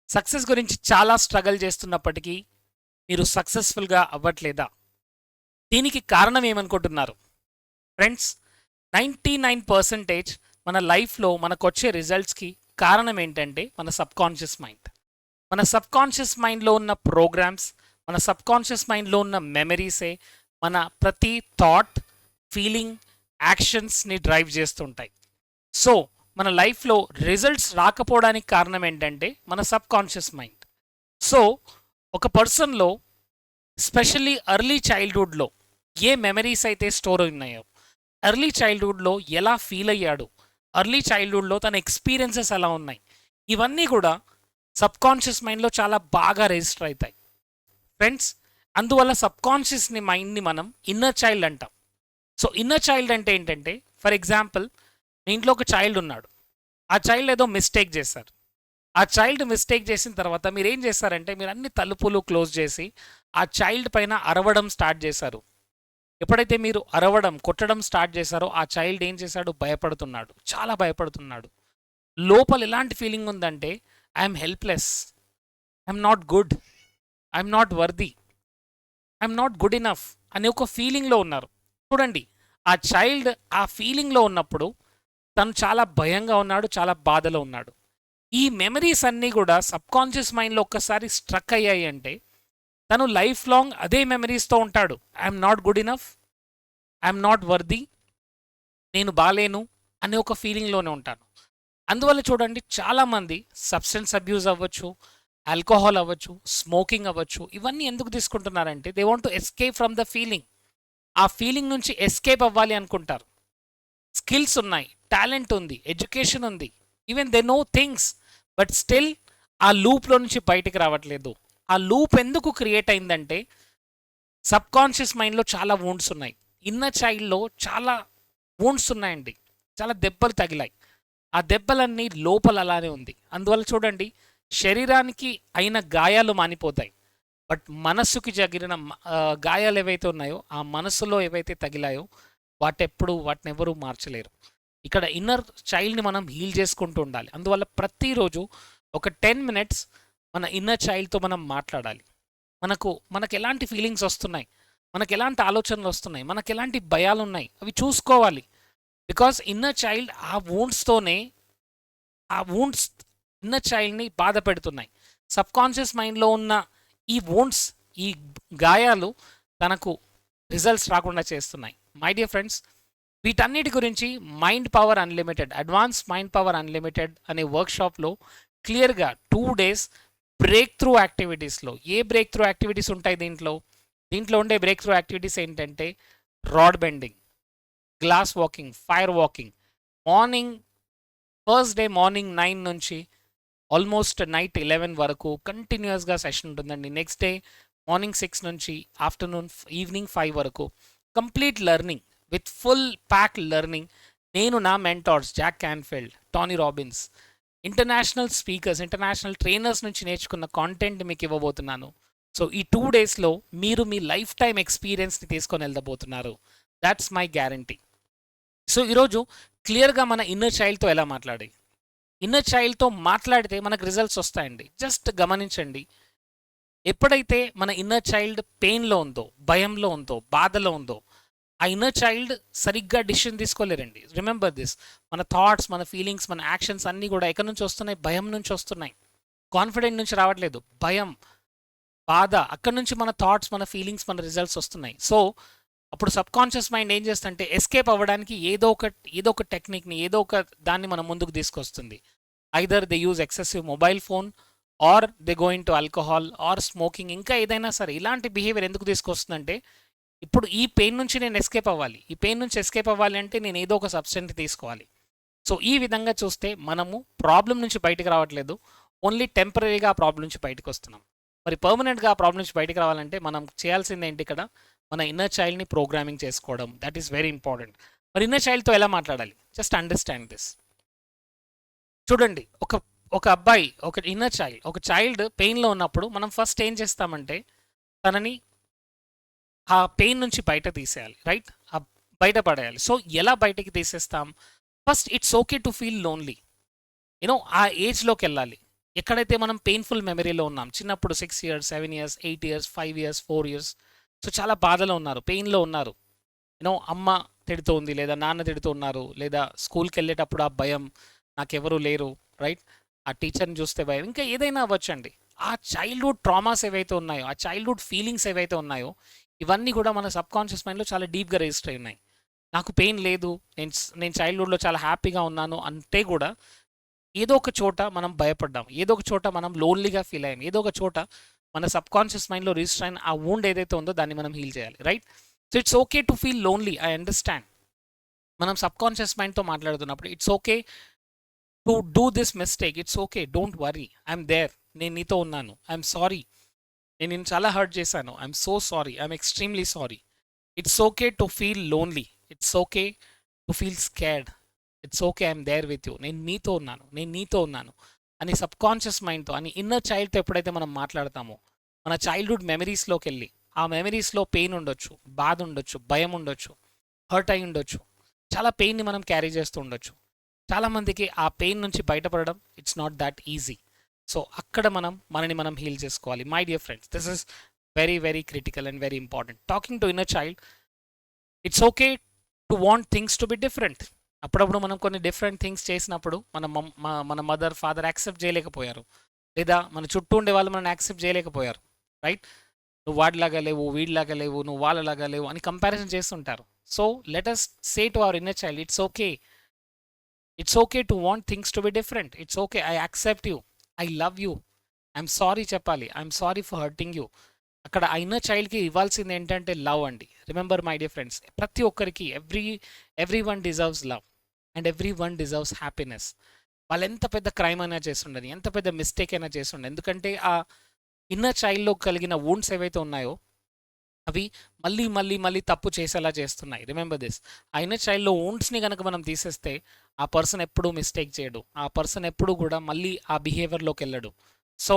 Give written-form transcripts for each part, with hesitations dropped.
Success గురించి చాలా struggle చేస్తున్నప్పటికీ మీరు సక్సెస్ఫుల్‌గా అవ్వట్లేదా? దీనికి కారణం ఏమనుకుంటున్నారు? ఫ్రెండ్స్, 99% మన లైఫ్‌లో మనకొచ్చే రిజల్ట్స్‌కి కారణం ఏంటంటే మన సబ్‌కాన్షియస్ మైండ్. మన సబ్‌కాన్షియస్ మైండ్‌లో ఉన్న ప్రోగ్రామ్స్, మన సబ్‌కాన్షియస్ మైండ్‌లో ఉన్న మెమరీసే మన ప్రతి థాట్, ఫీలింగ్, యాక్షన్స్‌ని డ్రైవ్ చేస్తుంటాయి. సో, మన లైఫ్‌లో రిజల్ట్స్ రాకపోవడానికి కారణం ఏంటంటే మన సబ్‌కాన్షియస్ మైండ్. సో, ఒక పర్సన్‌లో స్పెషల్లీ ఎర్లీ చైల్డ్‌హుడ్‌లో ఏ మెమరీస్ అయితే స్టోర్ ఉన్నాయో, ఎర్లీ చైల్డ్‌హుడ్‌లో ఎలా ఫీల్ అయ్యాడు, ఎర్లీ చైల్డ్‌హుడ్‌లో తన ఎక్స్‌పీరియన్సెస్ ఎలా ఉన్నాయి, ఇవన్నీ కూడా సబ్‌కాన్షియస్ మైండ్‌లో చాలా బాగా రిజిస్టర్ అయితాయి. ఫ్రెండ్స్, అందువల్ల సబ్‌కాన్షియస్‌ని మైండ్‌ని మనం ఇన్నర్ చైల్డ్ అంటాం. సో, ఇన్నర్ చైల్డ్ అంటే ఏంటంటే, ఫర్ ఎగ్జాంపుల్ మీ ఇంట్లో ఒక చైల్డ్ ఉన్నాడు. ఆ చైల్డ్ ఏదో మిస్టేక్ చేశారు. ఆ చైల్డ్ మిస్టేక్ చేసిన తర్వాత మీరేం చేశారంటే, మీరు అన్ని తలుపులు క్లోజ్ చేసి ఆ చైల్డ్ పైన అరవడం స్టార్ట్ చేశారు. ఎప్పుడైతే మీరు అరవడం, కొట్టడం స్టార్ట్ చేశారో ఆ చైల్డ్ ఏం చేశాడు? భయపడుతున్నాడు. చాలా భయపడుతున్నాడు. లోపల ఎలాంటి ఫీలింగ్ ఉందంటే, I'm helpless, I'm not good, I'm not worthy, I'm not good enough అనే ఒక ఫీలింగ్‌లో ఉన్నారు. చూడండి, ఆ చైల్డ్ ఆ ఫీలింగ్‌లో ఉన్నప్పుడు తను చాలా భయంగా ఉన్నాడు, చాలా బాధలో ఉన్నాడు. ఈ మెమరీస్ అన్నీ కూడా సబ్‌కాన్షియస్ మైండ్‌లో ఒక్కసారి స్ట్రక్ అయ్యాయి అంటే, తను లైఫ్ లాంగ్ అదే మెమరీస్‌తో ఉంటాడు. I'm not good enough, I'm not worthy, నేను బాలేను అనే ఒక ఫీలింగ్‌లోనే ఉంటాను. అందువల్ల చూడండి, చాలామంది సబ్‌స్టెన్స్ అబ్యూస్ అవ్వచ్చు, ఆల్కహాల్ అవ్వచ్చు, స్మోకింగ్ అవ్వచ్చు, ఇవన్నీ ఎందుకు తీసుకుంటున్నారంటే they want to escape from the feeling. ఆ ఫీలింగ్ నుంచి ఎస్కేప్ అవ్వాలి అనుకుంటారు. స్కిల్స్ ఉన్నాయి, టాలెంట్ ఉంది, ఎడ్యుకేషన్ ఉంది, even they know things, but still ఆ లూప్‌లో నుంచి బయటికి రావట్లేదు. ఆ లూప్ ఎందుకు క్రియేట్ అయిందంటే, సబ్‌కాన్షియస్ మైండ్‌లో చాలా వూండ్స్ ఉన్నాయి. ఇన్నర్ చైల్డ్‌లో చాలా వూండ్స్ ఉన్నాయండి. చాలా దెబ్బలు తగిలాయి. ఆ దెబ్బలన్నీ లోపల అలానే ఉంది. అందువల్ల చూడండి, శరీరానికి అయిన గాయాలు మానిపోతాయి. బట్ మనస్సుకి జరిగిన గాయాలు ఏవైతే ఉన్నాయో, ఆ మనస్సులో ఏవైతే తగిలాయో వాటినెవరూ మార్చలేరు. ఇక్కడ ఇన్నర్ చైల్డ్‌ని మనం హీల్ చేసుకుంటూ ఉండాలి. అందువల్ల ప్రతిరోజు ఒక 10 మినిట్స్ మన ఇన్నర్ చైల్డ్‌తో మనం మాట్లాడాలి. మనకెలాంటి ఫీలింగ్స్ వస్తున్నాయి, మనకెలాంటి ఆలోచనలు వస్తున్నాయి, మనకెలాంటి భయాలున్నాయి, అవి చూసుకోవాలి. బికాజ్ ఇన్నర్ చైల్డ్ ఆ వూండ్స్ ఇన్నర్ చైల్డ్‌ని బాధ పెడుతున్నాయి. సబ్‌కాన్షియస్ మైండ్‌లో ఉన్న ఈ వూండ్స్, ఈ గాయాలు తనకు రిజల్ట్స్ రాకుండా చేస్తున్నాయి. మై డియర్ ఫ్రెండ్స్, వీటన్నిటి గురించి mind power unlimited, advance mind power unlimited అనే వర్క్షాప్లో క్లియర్గా 2 డేస్ బ్రేక్ త్రూ యాక్టివిటీస్లో ఏ బ్రేక్ త్రూ యాక్టివిటీస్ ఉంటాయి దీంట్లో ఉండే బ్రేక్ త్రూ యాక్టివిటీస్ ఏంటంటే, rod bending, glass walking, fire walking, morning first day morning 9 నుంచి ఆల్మోస్ట్ నైట్ 11 వరకు కంటిన్యూస్గా సెషన్ ఉంటుందండి. నెక్స్ట్ డే మార్నింగ్ 6 నుంచి ఈవినింగ్ 5 వరకు complete learning with full pack learning. నేను నా mentors Jack Canfield, Tony Robbins, international speakers, international trainers నుంచి నేర్చుకున్న కాంటెంట్ మీకు ఇవ్వబోతున్నాను. సో ఈ 2 డేస్లో మీరు మీ లైఫ్ టైం ఎక్స్పీరియన్స్ని తీసుకొని వెళ్ళబోతున్నారు. That's my guarantee. సో ఈరోజు క్లియర్గా మన ఇన్నర్ చైల్డ్తో ఎలా మాట్లాడి, ఇన్నర్ చైల్డ్తో మాట్లాడితే మనకు రిజల్ట్స్ వస్తాయండి. జస్ట్ గమనించండి, ఎప్పుడైతే మన ఇన్నర్ చైల్డ్ పెయిన్లో ఉందో, భయంలో ఉందో, బాధలో ఉందో, ఆ ఇన్నర్ చైల్డ్ సరిగ్గా డిసిషన్ తీసుకోలేరండి. రిమెంబర్ దిస్, మన థాట్స్, మన ఫీలింగ్స్, మన యాక్షన్స్ అన్నీ కూడా ఎక్కడి నుంచి వస్తున్నాయి? భయం నుంచి వస్తున్నాయి. కాన్ఫిడెంట్ నుంచి రావట్లేదు. భయం, బాధ, అక్కడి నుంచి మన థాట్స్, మన ఫీలింగ్స్, మన రిజల్ట్స్ వస్తున్నాయి. సో అప్పుడు సబ్కాన్షియస్ మైండ్ ఏం చేస్తుందంటే, ఎస్కేప్ అవ్వడానికి ఏదో ఒక టెక్నిక్ని, ఏదో ఒక దాన్ని మన ముందుకు తీసుకొస్తుంది. Either they use excessive mobile phone, or they go into alcohol or smoking, ఇంకా ఏదైనా సరే. ఇలాంటి బిహేవియర్ ఎందుకు తీసుకొస్తుందంటే, ఇప్పుడు ఈ పెయిన్ నుంచి నేను ఎస్కేప్ అవ్వాలి, ఈ పెయిన్ నుంచి ఎస్కేప్ అవ్వాలి అంటే నేను ఏదో ఒక సబ్స్టెన్స్ తీసుకోవాలి. సో ఈ విధంగా చూస్తే మనము ప్రాబ్లం నుంచి బయటకు రావట్లేదు, ఓన్లీ టెంపరీగా ఆ ప్రాబ్లం నుంచి బయటకు వస్తున్నాం. మరి పర్మనెంట్గా ఆ ప్రాబ్లం నుంచి బయటకు రావాలంటే మనం చేయాల్సింది ఏంటి? ఇక్కడ మన ఇన్నర్ చైల్డ్ని ప్రోగ్రామింగ్ చేసుకోవడం, దట్ ఈస్ వెరీ ఇంపార్టెంట్. మరి ఇన్నర్ చైల్డ్తో ఎలా మాట్లాడాలి? Just understand this. చూడండి, ఒక ఒక అబ్బాయి, ఒక ఇన్నర్ చైల్డ్, ఒక చైల్డ్ పెయిన్లో ఉన్నప్పుడు మనం ఫస్ట్ ఏం చేస్తామంటే, తనని ఆ పెయిన్ నుంచి బయట తీసేయాలి, రైట్? బయట పడేయాలి. సో ఎలా బయటికి తీసేస్తాం? First it's okay to feel lonely. ఆ ఏజ్లోకి వెళ్ళాలి. ఎక్కడైతే మనం పెయిన్ఫుల్ మెమరీలో ఉన్నాం, చిన్నప్పుడు 6 years, 7 years, 8 years, 5 years, 4 years, so చాలా బాధలో ఉన్నారు, పెయిన్లో ఉన్నారు. అమ్మ తిడుతోంది లేదా నాన్న తిడుతున్నారు, లేదా స్కూల్కి వెళ్ళేటప్పుడు ఆ భయం, నాకెవరు లేరు, రైట్, ఆ టీచర్ని చూస్తే భయం, ఇంకా ఏదైనా అవ్వచ్చండి. ఆ చైల్డ్హుడ్ ట్రామాస్ ఏవైతే ఉన్నాయో, ఆ చైల్డ్హుడ్ ఫీలింగ్స్ ఏవైతే ఉన్నాయో, ఇవన్నీ కూడా మన సబ్కాన్షియస్ మైండ్లో చాలా డీప్గా రిజిస్టర్ అయి ఉన్నాయి. నాకు పెయిన్ లేదు, నేను చైల్డ్హుడ్లో చాలా హ్యాపీగా ఉన్నాను అంటే కూడా ఏదో ఒక చోట మనం భయపడ్డాం, ఏదో ఒక చోట మనం లోన్లీగా ఫీల్ అయ్యాం, ఏదో ఒక చోట మన సబ్కాన్షియస్ మైండ్లో రిజిస్టర్ అయిన ఆ వూండ్ ఏదైతే ఉందో దాన్ని మనం హీల్ చేయాలి, right. So it's okay to feel lonely, I understand. మనం సబ్కాన్షియస్ మైండ్తో మాట్లాడుతున్నప్పుడు it's okay to do this mistake, it's okay, don't worry, I'm there, నేను నీతో ఉన్నాను, ఐఎమ్ సారీ, నేను నిన్ను చాలా హర్ట్ చేశాను, I'm so sorry, I'm extremely sorry. It's okay to feel lonely, it's okay to feel scared, it's okay, I'm there with you, నేను నీతో ఉన్నాను, నేను నీతో ఉన్నాను అని సబ్కాన్షియస్ మైండ్తో, అని ఇన్నర్ చైల్డ్తో ఎప్పుడైతే మనం మాట్లాడతామో, మన చైల్డ్హుడ్ మెమరీస్లోకి వెళ్ళి, ఆ మెమరీస్లో పెయిన్ ఉండొచ్చు, బాధ ఉండొచ్చు, భయం ఉండొచ్చు, హర్ట్ అయి ఉండొచ్చు, చాలా పెయిన్ని మనం క్యారీ చేస్తూ ఉండొచ్చు. చాలామందికి ఆ పెయిన్ నుంచి బయటపడడం it's not that easy. So అక్కడ మనని మనం హీల్ చేసుకోవాలి. My dear friends, this is very very critical and very important. Talking to inner child, it's okay to want things to be different. అప్పుడప్పుడు మనం కొన్ని డిఫరెంట్ థింగ్స్ చేసినప్పుడు మన mother father accept చేయలేకపోయారు, లేదా మన చుట్టూ ఉండే వాళ్ళు మనల్ని యాక్సెప్ట్ చేయలేకపోయారు, రైట్. నువ్వు వాడిలాగా లేవు, వీడిలాగా లేవు, నువ్వు వాళ్ళలాగా లేవు అని కంపారిజన్ చేస్తుంటారు. So let us say to our inner child, it's okay, it's okay to want things to be different, it's okay, I accept you, I love you, I'm sorry చెప్పాలి, I'm sorry for hurting you. అక్కడ ఆ inner చైల్డ్కి ఇవ్వాల్సింది ఏంటంటే love అండి. Remember my dear friends, ప్రతి ఒక్కరికి every one deserves love and every one deserves happiness. వాళ్ళు ఎంత పెద్ద క్రైమ్ అయినా చేస్తుండని, ఎంత పెద్ద మిస్టేక్ అయినా చేస్తుండే, ఎందుకంటే ఆ ఇన్నర్ చైల్డ్లో కలిగిన వూండ్స్ ఏవైతే ఉన్నాయో అవి మళ్ళీ మళ్ళీ మళ్ళీ తప్పు చేసేలా చేస్తున్నాయి. రిమెంబర్ దిస్, ఆ ఇన్నర్ చైల్డ్లో వూండ్స్ని కనుక మనం తీసేస్తే ఆ పర్సన్ ఎప్పుడూ మిస్టేక్ చేయడు, ఆ పర్సన్ ఎప్పుడూ కూడా మళ్ళీ ఆ బిహేవియర్లోకి వెళ్ళడు. So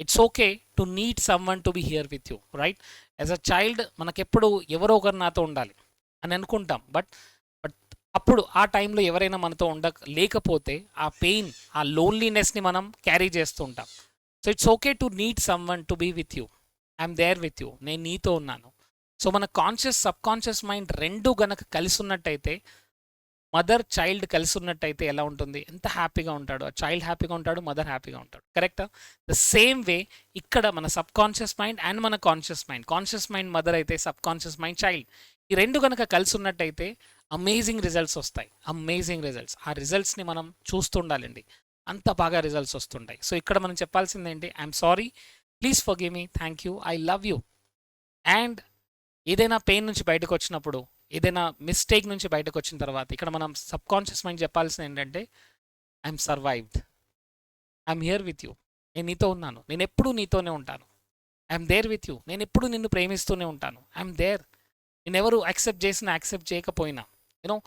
it's okay to need someone to be here with you, right. As a child మనకెప్పుడు ఎవరో ఒకరు నాతో ఉండాలి అని అనుకుంటాం, బట్ అప్పుడు ఆ టైంలో ఎవరైనా మనతో లేకపోతే ఆ పెయిన్, ఆ లోన్లీనెస్ని మనం క్యారీ చేస్తూ ఉంటాం. So it's okay to need someone to be with you, I'm there with you, నేను నీతో ఉన్నాను. సో మన కాన్షియస్ సబ్కాన్షియస్ మైండ్ రెండు గనక కలిసి ఉన్నట్టయితే, మదర్ చైల్డ్ కలిసి ఉన్నట్టయితే ఎలా ఉంటుంది, ఎంత హ్యాపీగా ఉంటాడు, ఆ చైల్డ్ హ్యాపీగా ఉంటాడు, మదర్ హ్యాపీగా ఉంటాడు, కరెక్టా. ద సేమ్ వే ఇక్కడ మన సబ్కాన్షియస్ మైండ్ అండ్ మన కాన్షియస్ మైండ్ మదర్ అయితే, సబ్కాన్షియస్ మైండ్ చైల్డ్, ఈ రెండు కనుక కలిసి ఉన్నట్టయితే అమేజింగ్ రిజల్ట్స్ వస్తాయి, అమేజింగ్ రిజల్ట్స్. ఆ రిజల్ట్స్ని మనం చూస్తుండాలండి, అంత బాగా రిజల్ట్స్ వస్తుంటాయి. సో ఇక్కడ మనం చెప్పాల్సింది ఏంటి, I'm sorry, please forgive me, thank you, I love you. And ఏదైనా పెయిన్ నుంచి బయటకు వచ్చినప్పుడు, ఏదైనా మిస్టేక్ నుంచి బయటకు వచ్చిన తర్వాత ఇక్కడ మనం సబ్కాన్షియస్ మైండ్ చెప్పాల్సింది ఏంటంటే, I'm survived, I'm here with you, నేను నీతో ఉన్నాను, నేను ఎప్పుడూ నీతోనే ఉంటాను, ఐఎమ్ దేర్ విత్ యూ, నేను ఎప్పుడు నిన్ను ప్రేమిస్తూనే ఉంటాను, ఐఎమ్ దేర్. నేను ఎవరు యాక్సెప్ట్ చేసినా యాక్సెప్ట్ చేయకపోయినా, యూనో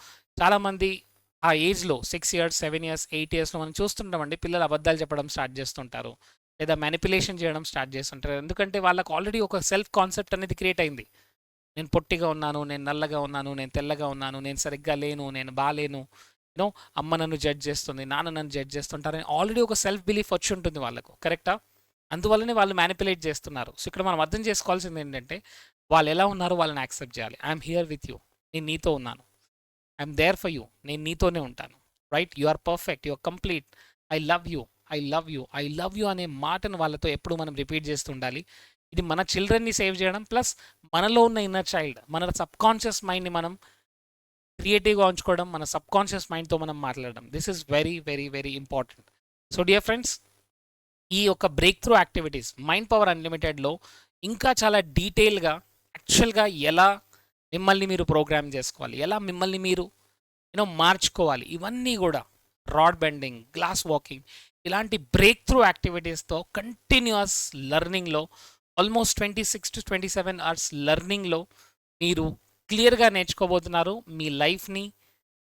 చాలామంది ఆ ఏజ్లో 6 ఇయర్స్, 7 ఇయర్స్, 8 ఇయర్స్లో మనం చూస్తుంటామండి, పిల్లలు అబద్ధాలు చెప్పడం స్టార్ట్ చేస్తుంటారు, లేదా మ్యానిపులేషన్ చేయడం స్టార్ట్ చేస్తుంటారు. ఎందుకంటే వాళ్ళకి ఆల్రెడీ ఒక సెల్ఫ్ కాన్సెప్ట్ అనేది క్రియేట్ అయింది. నేను పొట్టిగా ఉన్నాను, నేను నల్లగా ఉన్నాను, నేను తెల్లగా ఉన్నాను, నేను సరిగ్గా లేను, నేను బాలేను, యూనో అమ్మ నన్ను జడ్జ్ చేస్తుంది, నాన్న నన్ను జడ్జ్ చేస్తుంటారని ఆల్రెడీ ఒక సెల్ఫ్ బిలీఫ్ వచ్చి ఉంటుంది వాళ్ళకు, కరెక్టా. అందువల్లనే వాళ్ళు మ్యానిపులేట్ చేస్తున్నారు. సో ఇక్కడ మనం అర్థం చేసుకోవాల్సింది ఏంటంటే, వాళ్ళు ఎలా ఉన్నారో వాళ్ళని యాక్సెప్ట్ చేయాలి. ఐఎమ్ హియర్ విత్ యూ, నేను నీతో ఉన్నాను, ఐఎమ్ దేర్ ఫర్ యూ, నేను నీతోనే ఉంటాను, right. You are perfect, you are complete, I love you, I love you, I love you అనే మాటను వాళ్ళతో ఎప్పుడు మనం రిపీట్ చేస్తూ ఉండాలి. ఇది మన చిల్డ్రన్ని సేవ్ చేయడం, ప్లస్ మనలో ఉన్న ఇన్నర్ చైల్డ్, మన సబ్కాన్షియస్ మైండ్ని మనం క్రియేటివ్గా ఉంచుకోవడం, మన సబ్కాన్షియస్ మైండ్తో మనం మాట్లాడడం, this is very very very important. So dear friends, ఈ యొక్క breakthrough activities mind power అన్లిమిటెడ్లో ఇంకా చాలా డీటెయిల్గా యాక్చువల్గా ఎలా మిమ్మల్ని మీరు ప్రోగ్రామ్ చేసుకోవాలి, ఎలా మిమ్మల్ని మీరు మార్చుకోవాలి, ఇవన్నీ కూడా రాడ్ బెండింగ్, గ్లాస్ వాకింగ్, ఇలాంటి బ్రేక్ త్రూ యాక్టివిటీస్తో కంటిన్యూస్ లెర్నింగ్లో ఆల్మోస్ట్ 26 to 27 అవర్స్ లెర్నింగ్లో మీరు క్లియర్గా నేర్చుకోబోతున్నారు. మీ లైఫ్ని,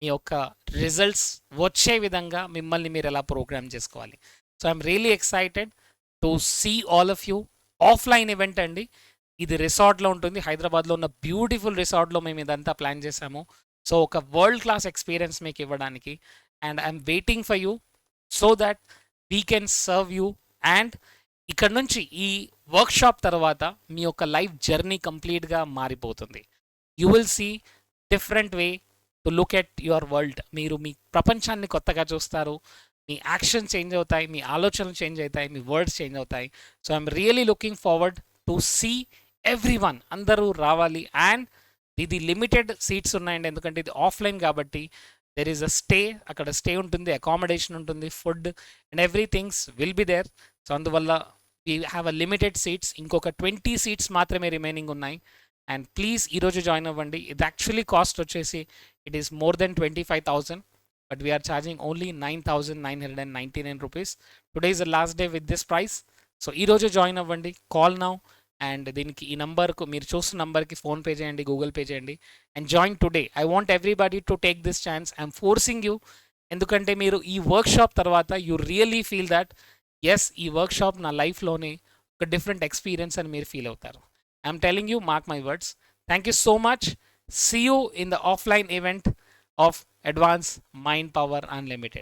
మీ యొక్క రిజల్ట్స్ వచ్చే విధంగా మిమ్మల్ని మీరు ఎలా ప్రోగ్రామ్ చేసుకోవాలి. So I'm really excited to see all of you. Offline event అండి, ఇది రిసార్ట్లో ఉంటుంది, హైదరాబాద్లో ఉన్న బ్యూటిఫుల్ రిసార్ట్లో మేము ఇదంతా ప్లాన్ చేశాము. సో ఒక వరల్డ్ క్లాస్ ఎక్స్పీరియన్స్ మీకు ఇవ్వడానికి, and I'm waiting for you so that we can serve you and ఇక్కడ నుంచి ఈ వర్క్షాప్ తర్వాత మీ యొక్క లైఫ్ జర్నీ కంప్లీట్గా మారిపోతుంది. You will see different way to look at your world. మీరు మీ ప్రపంచాన్ని కొత్తగా చూస్తారు, మీ యాక్షన్ చేంజ్ అవుతాయి, మీ ఆలోచనలు చేంజ్ అవుతాయి, మీ వర్డ్స్ చేంజ్ అవుతాయి. So I'm really looking forward to see everyone, అందరూ రావాలి. అండ్ ఇది లిమిటెడ్ సీట్స్ ఉన్నాయండి, ఎందుకంటే ఇది ఆఫ్లైన్ కాబట్టి. దెర్ ఈస్ అ స్టే, అక్కడ స్టే ఉంటుంది, అకామిడేషన్ ఉంటుంది, food and everythings will be there. So అందువల్ల we have a limited seats, ఇంకొక 20 సీట్స్ మాత్రమే రిమైనింగ్ ఉన్నాయి. అండ్ ప్లీజ్ ఈరోజు జాయిన్ అవ్వండి. ఇది యాక్చువల్లీ కాస్ట్ వచ్చేసి it is more than 25,000, but we're charging only 9,999 rupees. Today is the last day with this price. So ఈరోజు join అవ్వండి, call now. And దీనికి ఈ నంబర్కు, మీరు చూస్తున్న నంబర్కి ఫోన్పే చేయండి, గూగుల్ పే చేయండి, and join today. I want everybody to take this chance. I'm forcing you, ఎందుకంటే మీరు ఈ వర్క్షాప్ తర్వాత you really feel that yes, ఈ వర్క్షాప్ నా లైఫ్లోనే ఒక డిఫరెంట్ ఎక్స్పీరియన్స్ అని మీరు ఫీల్ అవుతారు. I'm telling you, mark my words. Thank you so much. See you in the offline event of advance mind power unlimited.